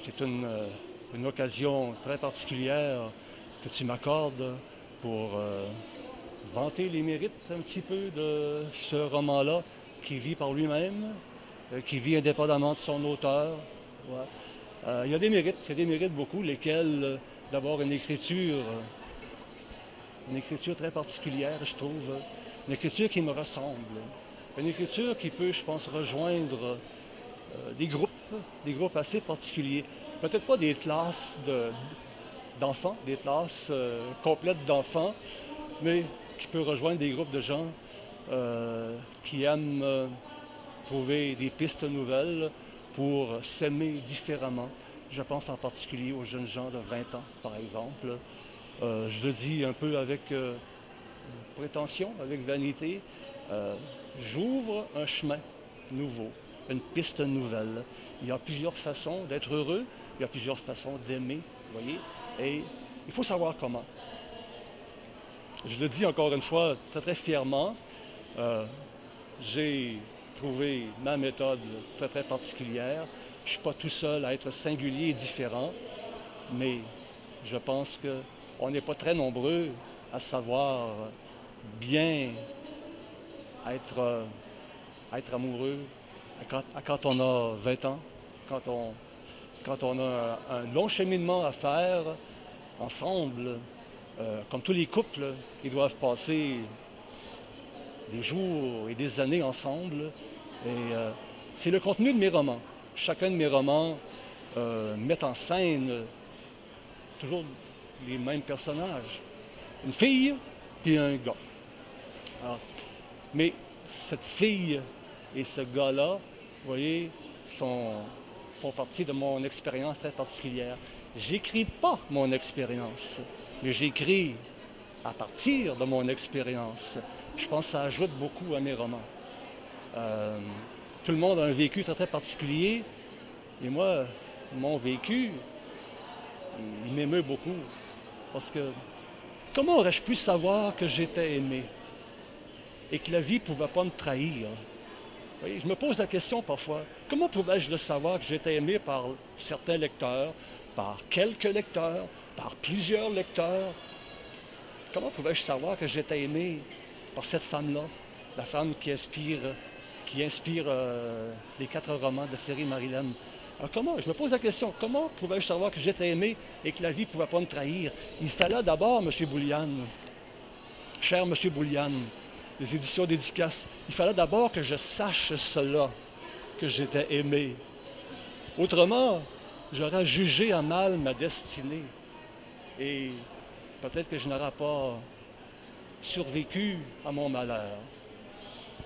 C'est une occasion très particulière que tu m'accordes pour vanter les mérites un petit peu de ce roman-là qui vit par lui-même, qui vit indépendamment de son auteur. Ouais. Il y a des mérites, beaucoup, lesquels d'abord une écriture très particulière, je trouve, une écriture qui me ressemble, une écriture qui peut, je pense, rejoindre des groupes assez particuliers. Peut-être pas des classes d'enfants, des classes complètes d'enfants, mais qui peut rejoindre des groupes de gens qui aiment trouver des pistes nouvelles pour s'aimer différemment. Je pense en particulier aux jeunes gens de 20 ans, par exemple. Je le dis un peu avec prétention, avec vanité. J'ouvre un chemin nouveau, une piste nouvelle. Il y a plusieurs façons d'être heureux, il y a plusieurs façons d'aimer, vous voyez, et il faut savoir comment. Je le dis encore une fois très, très fièrement, j'ai trouvé ma méthode très, très particulière. Je ne suis pas tout seul à être singulier et différent, mais je pense qu'on n'est pas très nombreux à savoir bien être amoureux quand on a 20 ans, quand on a un long cheminement à faire ensemble. Comme tous les couples, ils doivent passer des jours et des années ensemble. Et c'est le contenu de mes romans. Chacun de mes romans met en scène toujours les mêmes personnages. Une fille puis un gars. Alors, mais cette fille et ce gars-là, vous voyez, font partie de mon expérience très particulière. J'écris pas mon expérience, mais j'écris à partir de mon expérience. Je pense que ça ajoute beaucoup à mes romans. Tout le monde a un vécu très, très particulier, et moi, mon vécu, il m'émeut beaucoup, parce que comment aurais-je pu savoir que j'étais aimé et que la vie ne pouvait pas me trahir? Vous voyez, je me pose la question parfois, comment pouvais-je le savoir que j'étais aimé par certains lecteurs, par quelques lecteurs, par plusieurs lecteurs? Comment pouvais-je savoir que j'étais aimé par cette femme-là, la femme qui inspire les 4 romans de la série Marilyn? Alors je me pose la question, comment pouvais-je savoir que j'étais aimé et que la vie ne pouvait pas me trahir? Il fallait d'abord, M. Boulian, cher M. Boulian, les éditions dédicaces, il fallait d'abord que je sache cela, que j'étais aimé. Autrement, j'aurais jugé à mal ma destinée. Et peut-être que je n'aurais pas survécu à mon malheur.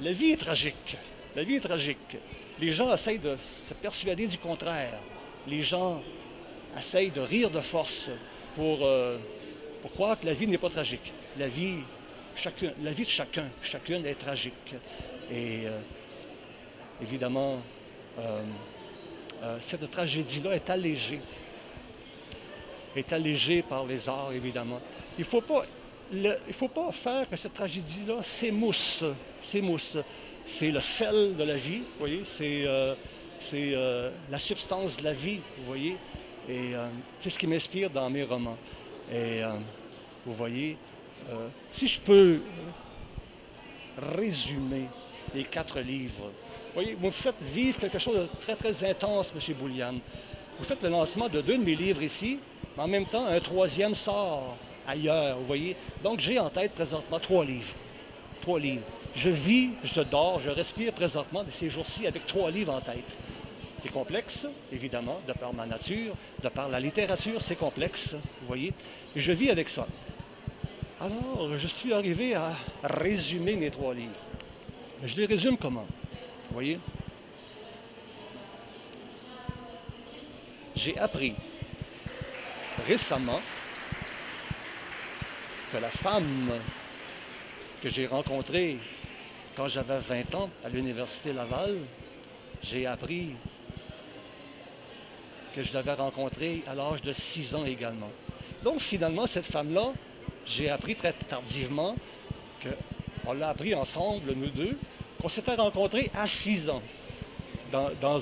La vie est tragique. La vie est tragique. Les gens essayent de se persuader du contraire. Les gens essayent de rire de force pour croire que la vie n'est pas tragique. La vie de chacune est tragique. Et évidemment, cette tragédie-là est allégée par les arts, évidemment. Il ne faut pas faire que cette tragédie-là s'émousse. C'est le sel de la vie, vous voyez, c'est la substance de la vie, vous voyez. Et c'est ce qui m'inspire dans mes romans. Et vous voyez, si je peux résumer les 4 livres, vous voyez, vous me faites vivre quelque chose de très, très intense, M. Boulian. Vous faites le lancement de 2 de mes livres ici, mais en même temps, un 3e sort ailleurs, vous voyez. Donc, j'ai en tête présentement 3 livres. 3 livres. Je vis, je dors, je respire présentement de ces jours-ci avec 3 livres en tête. C'est complexe, évidemment, de par ma nature, de par la littérature, c'est complexe, vous voyez. Et je vis avec ça. Alors, je suis arrivé à résumer mes 3 livres. Je les résume comment? Vous voyez? J'ai appris récemment que la femme que j'ai rencontrée quand j'avais 20 ans à l'Université Laval, j'ai appris que je l'avais rencontrée à l'âge de 6 ans également. Donc finalement, cette femme-là, j'ai appris très tardivement qu'on l'a appris ensemble, nous deux, qu'on s'était rencontrés à 6 ans dans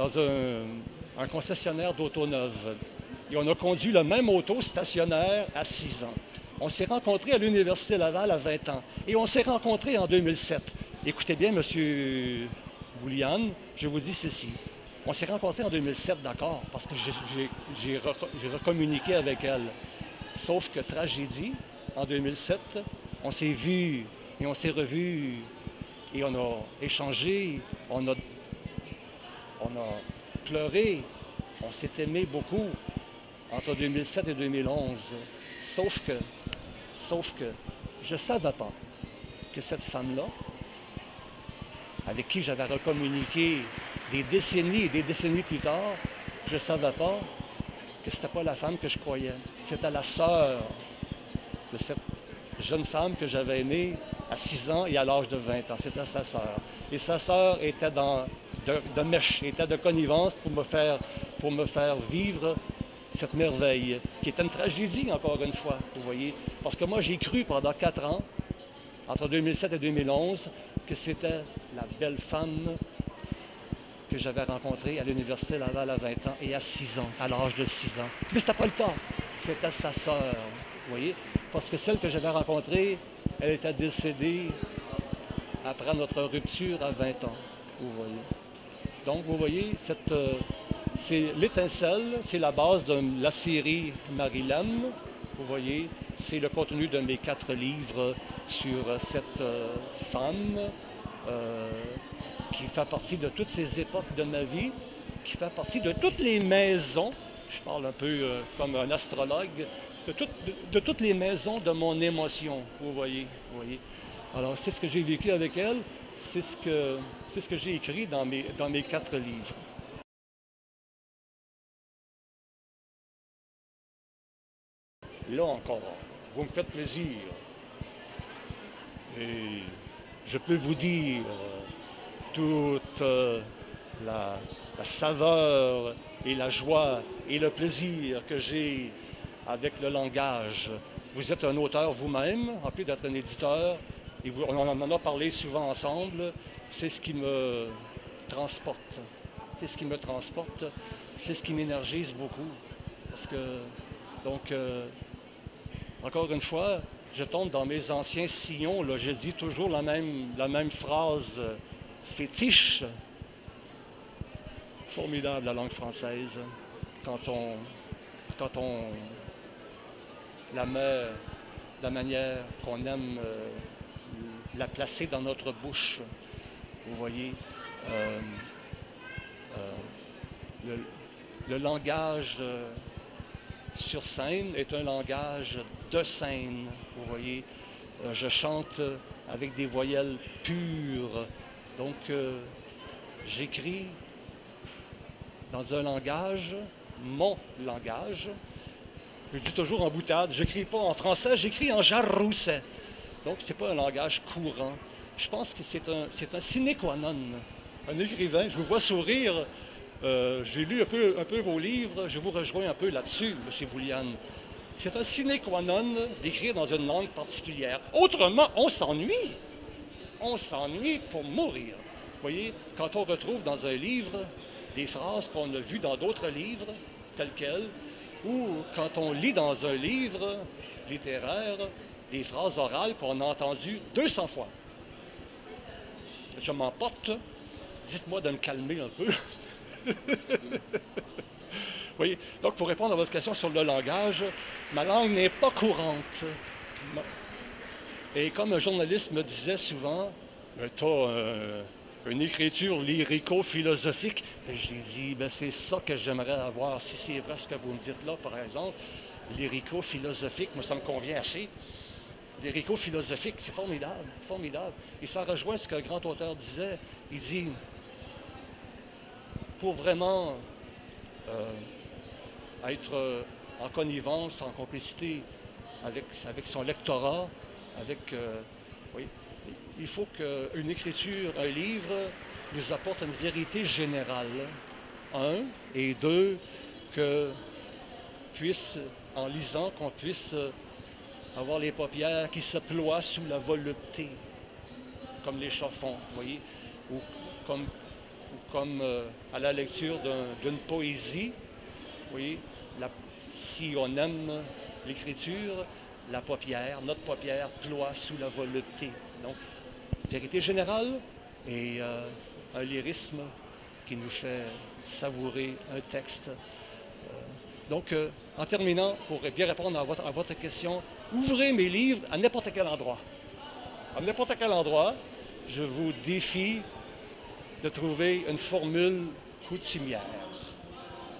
dans un concessionnaire d'auto neuve. Et on a conduit le même auto stationnaire à 6 ans. On s'est rencontrés à l'Université Laval à 20 ans. Et on s'est rencontrés en 2007. Écoutez bien, M. Bouliane, je vous dis ceci. On s'est rencontrés en 2007, d'accord, parce que j'ai recommuniqué avec elle. Sauf que tragédie, en 2007, on s'est vus et on s'est revus et on a échangé, on a pleuré, on s'est aimé beaucoup entre 2007 et 2011. Sauf que je ne savais pas que cette femme-là, avec qui j'avais recommuniqué des décennies et des décennies plus tard, je ne savais pas que ce n'était pas la femme que je croyais. C'était la sœur de cette jeune femme que j'avais aimée à 6 ans et à l'âge de 20 ans. C'était sa sœur. Et sa sœur était de mèche, était de connivence pour me faire vivre cette merveille, qui est une tragédie, encore une fois, vous voyez. Parce que moi, j'ai cru pendant 4 ans, entre 2007 et 2011, que c'était la belle femme que j'avais rencontrée à l'Université Laval à 20 ans et à 6 ans, à l'âge de 6 ans. Mais ce n'était pas le cas. C'était sa sœur, vous voyez. Parce que celle que j'avais rencontrée, elle était décédée après notre rupture à 20 ans, vous voyez. Donc, vous voyez, c'est l'étincelle, c'est la base de la série Marilyn. Vous voyez, c'est le contenu de mes 4 livres sur cette femme qui fait partie de toutes ces époques de ma vie, qui fait partie de toutes les maisons, je parle un peu comme un astrologue, de toutes les maisons de mon émotion, vous voyez. Alors, c'est ce que j'ai vécu avec elle, c'est ce que j'ai écrit dans mes 4 livres. Là encore, vous me faites plaisir. Et je peux vous dire toute la saveur et la joie et le plaisir que j'ai avec le langage. Vous êtes un auteur vous-même, en plus d'être un éditeur, et on en a parlé souvent ensemble. C'est ce qui me transporte. C'est ce qui me transporte. C'est ce qui m'énergise beaucoup. Parce que, donc, encore une fois, je tombe dans mes anciens sillons. Là, je dis toujours la même phrase fétiche. Formidable, la langue française. Quand on la met de la manière qu'on aime la placer dans notre bouche. Vous voyez, le langage sur scène est un langage de scène. Vous voyez, je chante avec des voyelles pures. Donc, j'écris dans un langage, mon langage. Je dis toujours en boutade, je n'écris pas en français, j'écris en jarrousset. Donc, ce n'est pas un langage courant. Je pense que c'est un sine qua non. Un écrivain, je vous vois sourire. J'ai lu un peu vos livres, je vous rejoins un peu là-dessus, M. Bouliane. C'est un sine qua non d'écrire dans une langue particulière. Autrement, on s'ennuie. On s'ennuie pour mourir. Vous voyez, quand on retrouve dans un livre des phrases qu'on a vues dans d'autres livres, telles quelles, ou quand on lit dans un livre littéraire des phrases orales qu'on a entendues 200 fois. Je m'emporte. Dites-moi de me calmer un peu. Oui, donc pour répondre à votre question sur le langage, ma langue n'est pas courante. Et comme un journaliste me disait souvent, tu as une écriture lyrico-philosophique, j'ai dit, c'est ça que j'aimerais avoir, si c'est vrai ce que vous me dites là, par exemple, lyrico-philosophique, moi ça me convient assez. Lyrico-philosophique, c'est formidable, formidable. Et ça rejoint ce qu'un grand auteur disait, il dit, pour vraiment être en connivence, en complicité avec son lectorat, oui, il faut qu'une écriture, un livre, nous apporte une vérité générale. Un, et deux, en lisant, qu'on puisse avoir les paupières qui se ploient sous la volupté, comme les chats font, vous voyez, ou comme ou comme à la lecture d'une poésie. Oui, si on aime l'écriture, la paupière, notre paupière ploie sous la volupté. Donc, vérité générale et un lyrisme qui nous fait savourer un texte. Donc, en terminant, pour bien répondre à votre question, ouvrez mes livres à n'importe quel endroit. À n'importe quel endroit, je vous défie de trouver une formule coutumière.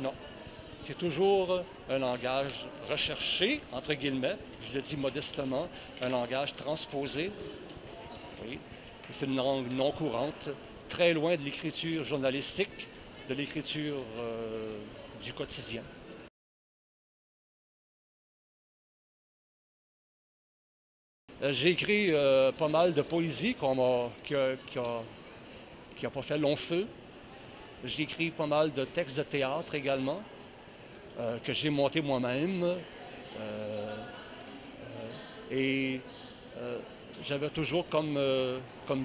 Non. C'est toujours un langage recherché, entre guillemets, je le dis modestement, un langage transposé. Oui. C'est une langue non courante, très loin de l'écriture journalistique, de l'écriture du quotidien. J'ai écrit pas mal de poésie qui a pas fait long feu. J'ai écrit pas mal de textes de théâtre également, que j'ai monté moi-même. Et j'avais toujours comme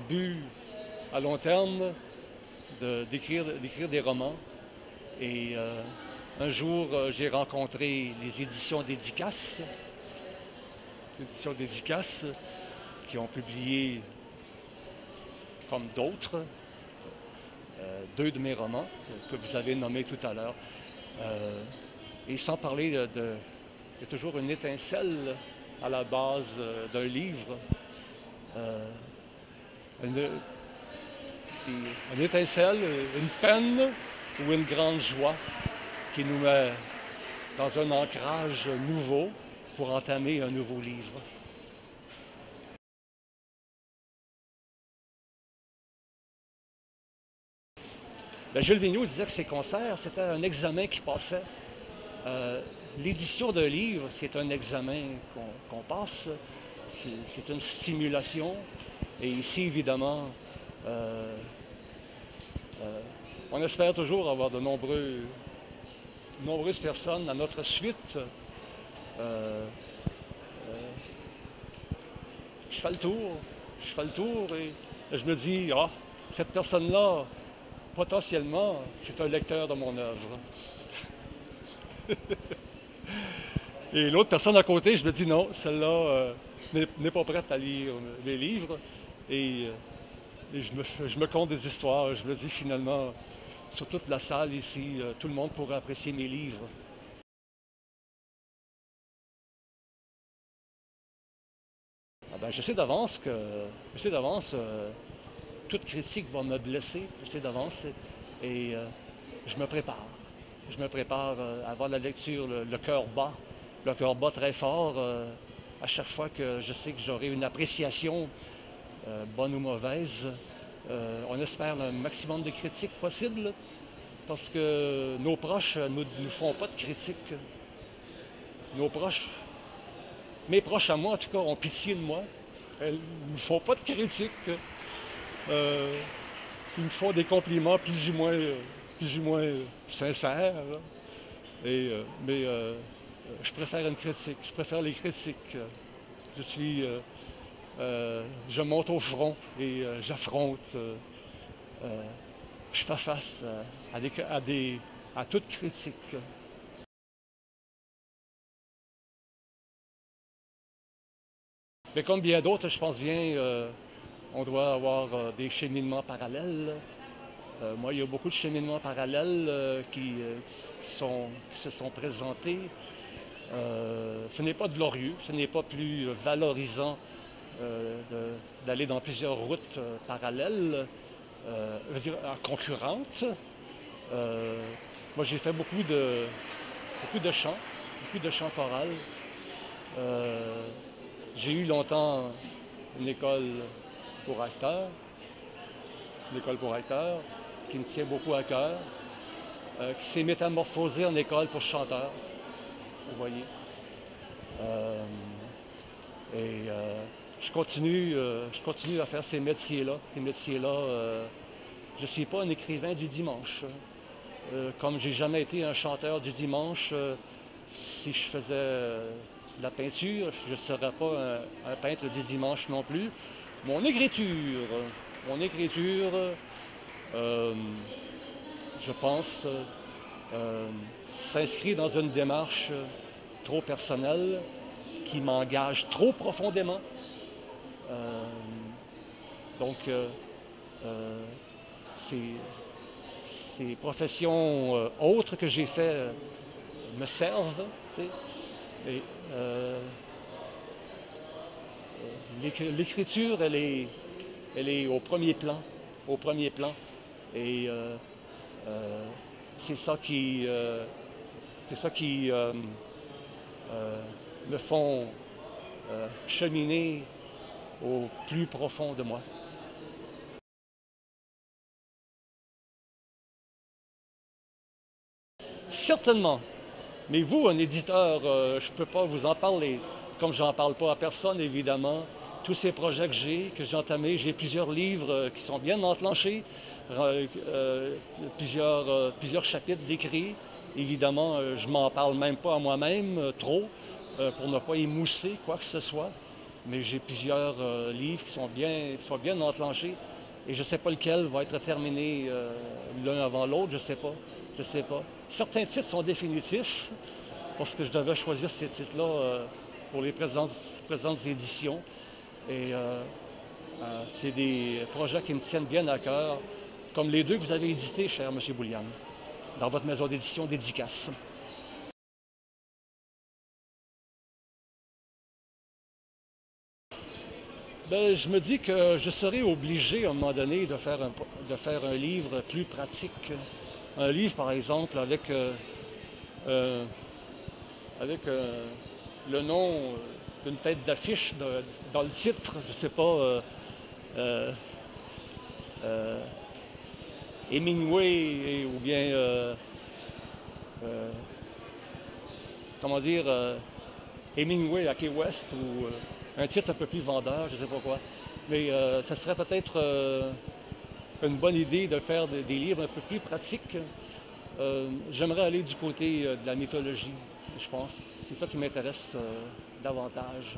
but à long terme d'écrire des romans. Et un jour, j'ai rencontré les éditions Dédicaces, qui ont publié, comme d'autres, deux de mes romans que vous avez nommés tout à l'heure. Et sans parler il y a toujours une étincelle à la base d'un livre. Une étincelle, une peine ou une grande joie qui nous met dans un ancrage nouveau pour entamer un nouveau livre. Jules Vigneault disait que ses concerts, c'était un examen qui passait. L'édition d'un livre, c'est un examen qu'on passe, c'est une stimulation. Et ici, évidemment, on espère toujours avoir de nombreuses personnes à notre suite. Je fais le tour et je me dis, ah, cette personne-là, potentiellement, c'est un lecteur de mon œuvre. Et l'autre personne à côté, je me dis non, celle-là n'est pas prête à lire mes livres. Et je me conte des histoires. Je me dis finalement, sur toute la salle ici, tout le monde pourrait apprécier mes livres. Ah ben, je sais d'avance que toute critique va me blesser. Je sais d'avance et je me prépare. Je me prépare avant la lecture, le cœur bat très fort à chaque fois que je sais que j'aurai une appréciation, bonne ou mauvaise. On espère le maximum de critiques possible parce que nos proches ne nous font pas de critiques. Mes proches à moi en tout cas, ont pitié de moi. Elles ne me font pas de critiques. Ils me font des compliments plus ou moins sincères. Mais je préfère une critique. Je préfère les critiques. Je monte au front et j'affronte. Je fais face à toute critique. Mais comme bien d'autres, je pense bien, on doit avoir des cheminements parallèles. Moi, il y a beaucoup de cheminements parallèles qui se sont présentés. Ce n'est pas glorieux, ce n'est pas plus valorisant d'aller dans plusieurs routes parallèles, je veux dire, concurrentes. Moi, j'ai fait beaucoup de chants chorales. J'ai eu longtemps une école pour acteurs, qui me tient beaucoup à cœur, qui s'est métamorphosée en école pour chanteurs, vous voyez. Je continue à faire ces métiers-là. Je ne suis pas un écrivain du dimanche. Comme j'ai jamais été un chanteur du dimanche, si je faisais de la peinture, je ne serais pas un peintre du dimanche non plus. Mon écriture euh, je pense, s'inscrit dans une démarche trop personnelle qui m'engage trop profondément. Euh, donc, ces professions autres que j'ai fait me servent, tu sais. Et, l'écriture, elle est au premier plan, au premier plan. Et c'est ça qui me font cheminer au plus profond de moi. Certainement. Mais vous, un éditeur, je ne peux pas vous en parler. Comme je n'en parle pas à personne, évidemment. Tous ces projets que j'ai entamés, j'ai plusieurs livres qui sont bien enclenchés, plusieurs chapitres décrits. Évidemment, je m'en parle même pas à moi-même trop, pour ne pas émousser quoi que ce soit. Mais j'ai plusieurs livres qui sont bien enclenchés. Et je ne sais pas lequel va être terminé l'un avant l'autre, je ne sais pas. Je sais pas. Certains titres sont définitifs, parce que je devais choisir ces titres-là pour les présentes éditions. Et c'est des projets qui me tiennent bien à cœur, comme les deux que vous avez édités, cher M. Boulian, dans votre maison d'édition Dédicace. Ben, je me dis que je serai obligé à un moment donné de faire un livre plus pratique. Un livre, par exemple, euh, avec le nom d'une tête d'affiche dans le titre, je ne sais pas, euh, euh, Hemingway ou bien, euh, comment dire, Hemingway à Key West ou un titre un peu plus vendeur, je ne sais pas quoi. Mais ça serait peut-être une bonne idée de faire des livres un peu plus pratiques. J'aimerais aller du côté de la mythologie, je pense. C'est ça qui m'intéresse davantage.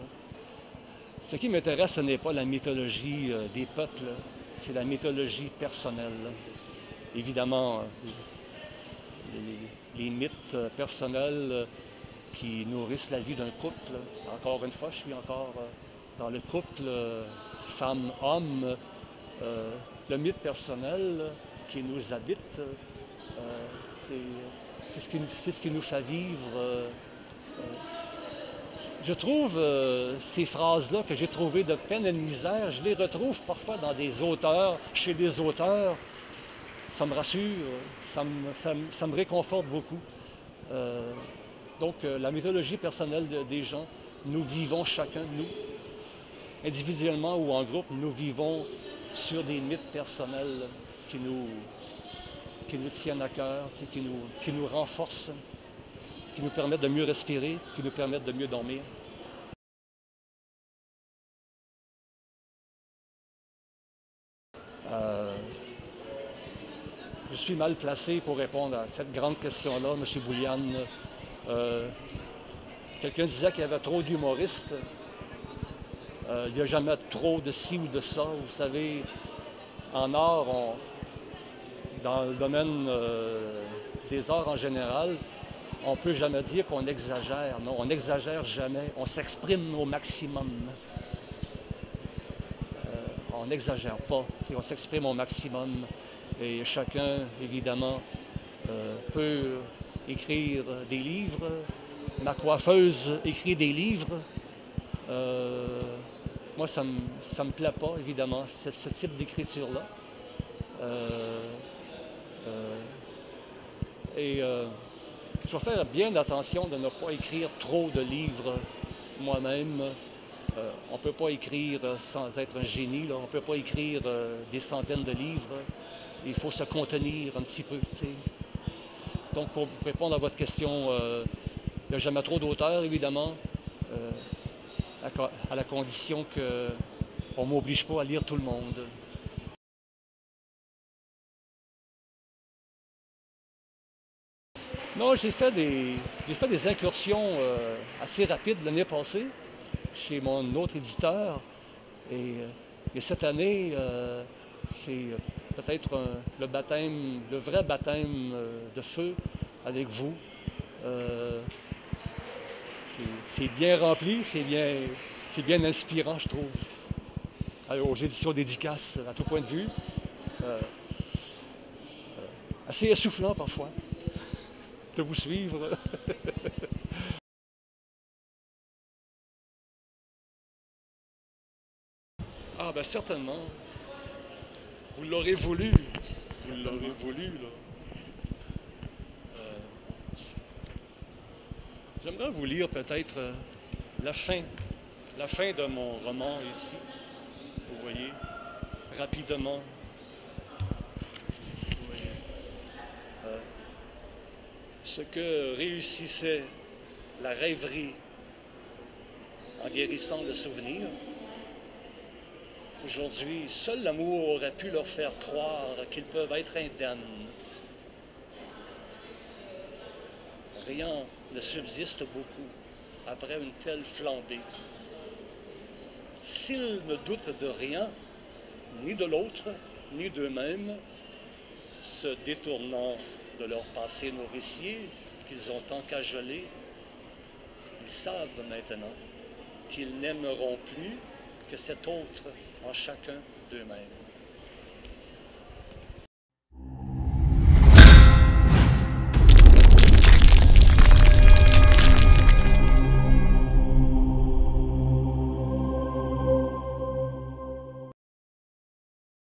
Ce qui m'intéresse, ce n'est pas la mythologie des peuples, c'est la mythologie personnelle. Évidemment, les mythes personnels qui nourrissent la vie d'un couple. Encore une fois, je suis encore dans le couple femme-homme. Le mythe personnel qui nous habite, c'est ce qui nous fait vivre. Je trouve ces phrases-là que j'ai trouvées de peine et de misère, je les retrouve parfois dans des auteurs, chez des auteurs. Ça me rassure, ça me réconforte beaucoup. Donc, la mythologie personnelle des gens, nous vivons chacun de nous, individuellement ou en groupe, nous vivons sur des mythes personnels qui nous tiennent à cœur, qui nous renforcent, qui nous permettent de mieux respirer, qui nous permettent de mieux dormir. Je suis mal placé pour répondre à cette grande question-là, M. Boulian. Quelqu'un disait qu'il y avait trop d'humoristes. Il n'y a jamais trop de ci ou de ça. Vous savez, en art, dans le domaine des arts en général, on ne peut jamais dire qu'on exagère. Non, on n'exagère jamais. On s'exprime au maximum. On n'exagère pas. On s'exprime au maximum. Et chacun, évidemment, peut écrire des livres. Ma coiffeuse écrit des livres. Moi, ça me plaît pas, évidemment, ce type d'écriture-là. Je vais faire bien attention de ne pas écrire trop de livres moi-même. On ne peut pas écrire sans être un génie, là. On ne peut pas écrire des centaines de livres. Il faut se contenir un petit peu, tu sais. Donc, pour répondre à votre question, il n'y a jamais trop d'auteurs, évidemment, à la condition qu'on ne m'oblige pas à lire tout le monde. Non, j'ai fait des incursions assez rapides l'année passée chez mon autre éditeur. Et cette année, c'est peut-être le baptême, le vrai baptême de feu avec vous. Euh, c'est bien rempli, c'est bien inspirant, je trouve. Alors, aux éditions Dédicaces, à tout point de vue. Euh, Assez essoufflant parfois de vous suivre. Ah, ben certainement. Vous l'aurez voulu. Vous l'aurez voulu, là. Euh, J'aimerais vous lire peut-être la fin. La fin de mon roman ici. Vous voyez, rapidement. Vous voyez. Euh, Ce que réussissait la rêverie en guérissant le souvenir, aujourd'hui, seul l'amour aurait pu leur faire croire qu'ils peuvent être indemnes. Rien ne subsiste beaucoup après une telle flambée. S'ils ne doutent de rien, ni de l'autre, ni d'eux-mêmes, se détournant de leur passé nourricier qu'ils ont encajolé, ils savent maintenant qu'ils n'aimeront plus que cet autre en chacun d'eux-mêmes.